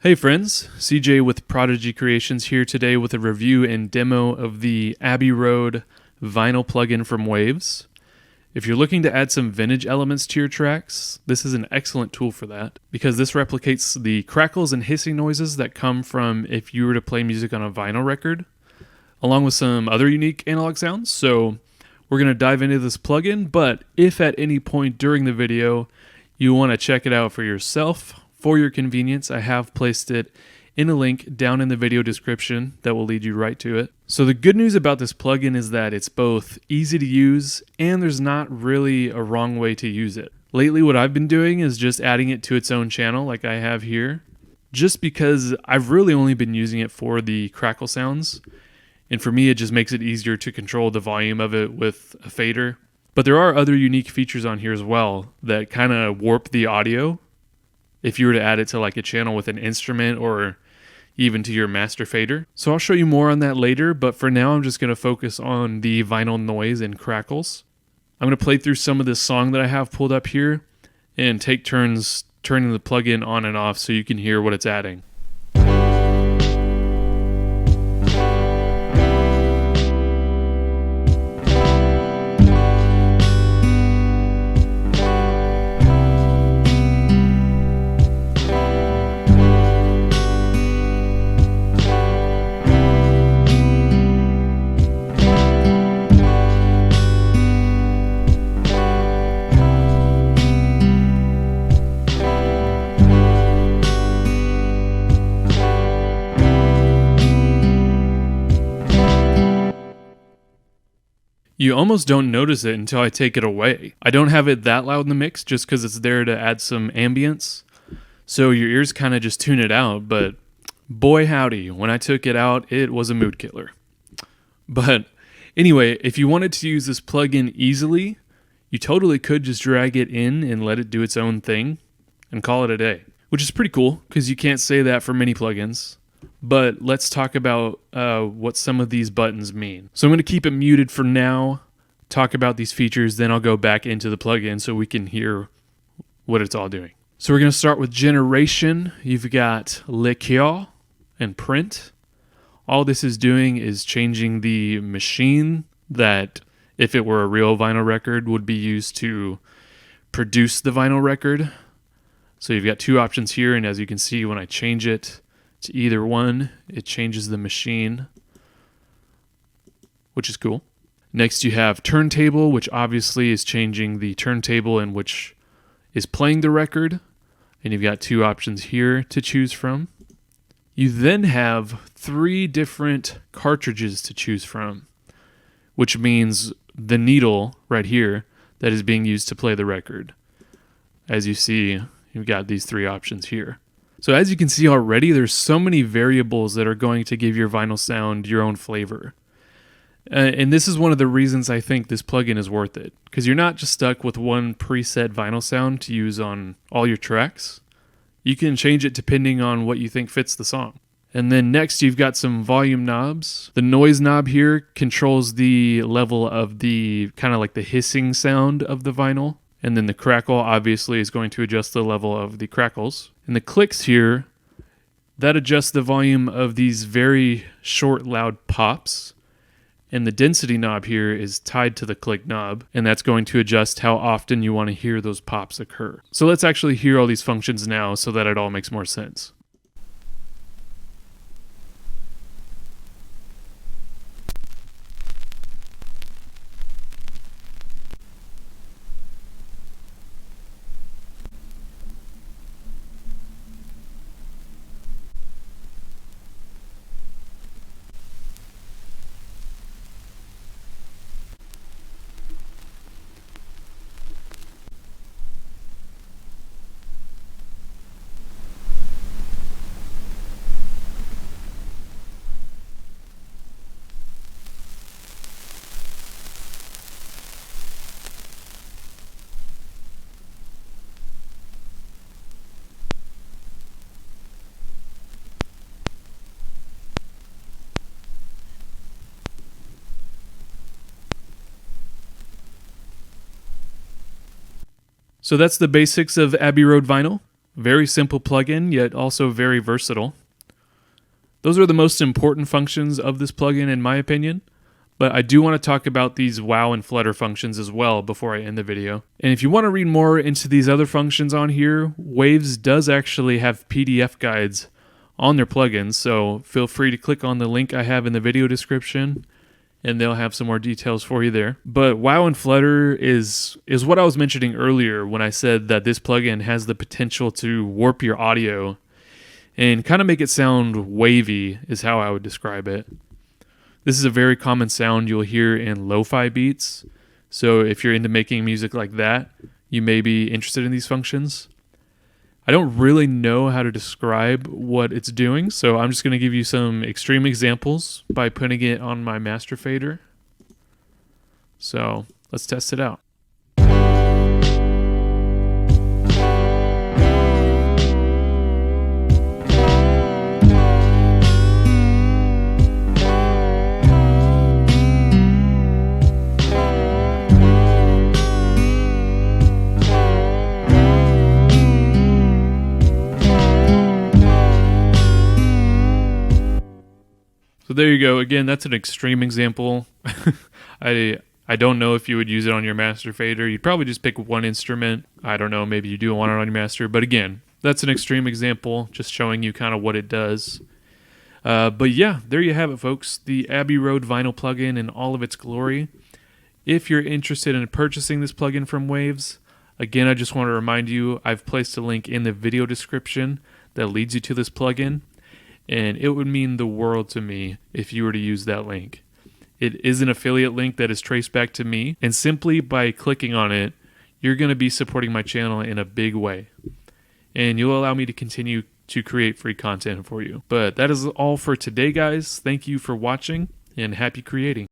Hey friends, CJ with Prodigy Creations here today with a review and demo of the Abbey Road vinyl plugin from Waves. If you're looking to add some vintage elements to your tracks, this is an excellent tool for that because this replicates the crackles and hissing noises that come from if you were to play music on a vinyl record, along with some other unique analog sounds. So we're going to dive into this plugin, but if at any point during the video you want to check it out for yourself, for your convenience, I have placed it in a link down in the video description that will lead you right to it. So the good news about this plugin is that it's both easy to use and there's not really a wrong way to use it. Lately what I've been doing is just adding it to its own channel like I have here, just because I've really only been using it for the crackle sounds. And for me, it just makes it easier to control the volume of it with a fader. But there are other unique features on here as well that kind of warp the audio if you were to add it to like a channel with an instrument or even to your master fader. So I'll show you more on that later, but for now I'm just going to focus on the vinyl noise and crackles. I'm going to play through some of this song that I have pulled up here and take turns turning the plugin on and off so you can hear what it's adding. You almost don't notice it until I take it away. I don't have it that loud in the mix just because it's there to add some ambience. So your ears kind of just tune it out, but boy howdy, when I took it out, it was a mood killer. But anyway, if you wanted to use this plugin easily, you totally could just drag it in and let it do its own thing and call it a day, which is pretty cool because you can't say that for many plugins. But let's talk about what some of these buttons mean. So I'm going to keep it muted for now, talk about these features, then I'll go back into the plugin so we can hear what it's all doing. So we're going to start with generation. You've got lecture and print. All this is doing is changing the machine that, if it were a real vinyl record, would be used to produce the vinyl record. So you've got two options here, and as you can see, when I change it to either one, it changes the machine, which is cool. Next you have turntable, which obviously is changing the turntable in which is playing the record, and you've got two options here to choose from. You then have three different cartridges to choose from, which means the needle right here that is being used to play the record. As you see, you've got these three options here. So as you can see already, there's so many variables that are going to give your vinyl sound your own flavor. And this is one of the reasons I think this plugin is worth it, because you're not just stuck with one preset vinyl sound to use on all your tracks. You can change it depending on what you think fits the song. And then next you've got some volume knobs. The noise knob here controls the level of the kind of like the hissing sound of the vinyl. And then the crackle obviously is going to adjust the level of the crackles. And the clicks here, that adjusts the volume of these very short, loud pops. And the density knob here is tied to the click knob, and that's going to adjust how often you want to hear those pops occur. So let's actually hear all these functions now so that it all makes more sense. So that's the basics of Abbey Road vinyl. Very simple plugin, yet also very versatile. Those are the most important functions of this plugin in my opinion, but I do want to talk about these wow and flutter functions as well before I end the video. And if you want to read more into these other functions on here, Waves does actually have PDF guides on their plugins, so feel free to click on the link I have in the video description and they'll have some more details for you there. But wow and flutter is what I was mentioning earlier when I said that this plugin has the potential to warp your audio and kind of make it sound wavy is how I would describe it. This is a very common sound you'll hear in lo-fi beats, so if you're into making music like that, you may be interested in these functions. I don't really know how to describe what it's doing, so I'm just going to give you some extreme examples by putting it on my master fader. So let's test it out. So there you go. Again, that's an extreme example. I don't know if you would use it on your master fader. You'd probably just pick one instrument. I don't know, maybe you do want it on your master. But again, that's an extreme example, just showing you kind of what it does. But yeah, there you have it, folks. The Abbey Road vinyl plugin in all of its glory. If you're interested in purchasing this plugin from Waves, again, I just want to remind you, I've placed a link in the video description that leads you to this plugin. And it would mean the world to me if you were to use that link. It is an affiliate link that is traced back to me, and simply by clicking on it, you're going to be supporting my channel in a big way. And you'll allow me to continue to create free content for you. But that is all for today, guys. Thank you for watching, and happy creating.